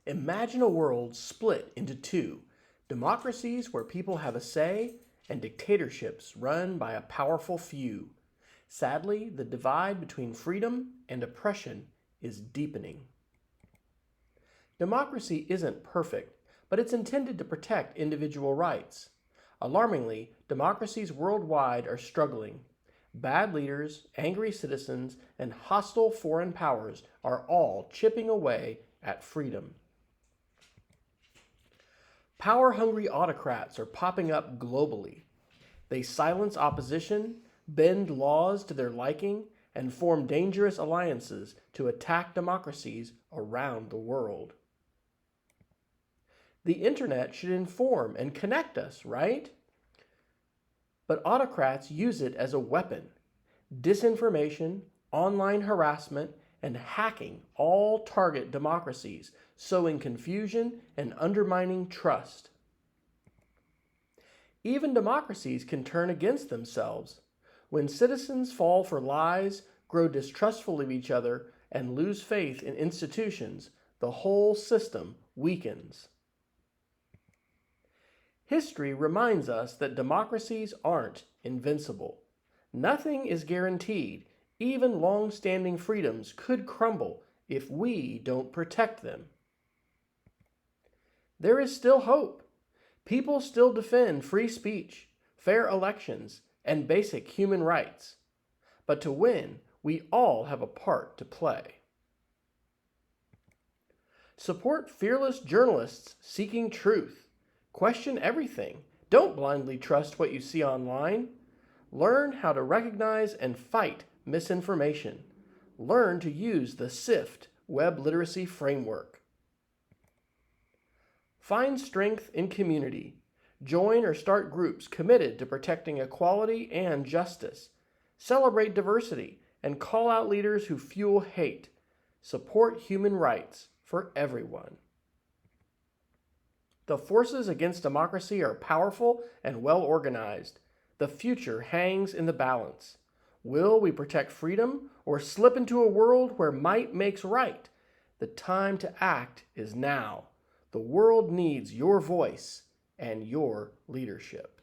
Imagine a world split into two: democracies where people have a say, and dictatorships run by a powerful few. Sadly, the divide between freedom and oppression is deepening. Democracy isn't perfect, but it's intended to protect individual rights. Alarmingly, democracies worldwide are struggling. Bad leaders, angry citizens, and hostile foreign powers are all chipping away at freedom. Power-hungry autocrats are popping up globally. They silence opposition, bend laws to their liking, and form dangerous alliances to attack democracies around the world. The internet should inform and connect us, right? But autocrats use it as a weapon. Disinformation, online harassment, and hacking all target democracies, sowing confusion and undermining trust. Even democracies can turn against themselves. When citizens fall for lies, grow distrustful of each other, and lose faith in institutions, the whole system weakens. History reminds us that democracies aren't invincible. Nothing is guaranteed. Even long-standing freedoms could crumble if we don't protect them. There is still hope. People still defend free speech, fair elections, and basic human rights. But to win, we all have a part to play. Support fearless journalists seeking truth. Question everything. Don't blindly trust what you see online. Learn how to recognize and fight misinformation. Learn to use the SIFT web literacy framework. Find strength in community. Join or start groups committed to protecting equality and justice. Celebrate diversity and call out leaders who fuel hate. Support human rights for everyone. The forces against democracy are powerful and well organized. The future hangs in the balance. Will we protect freedom or slip into a world where might makes right? The time to act is now. The world needs your voice and your leadership.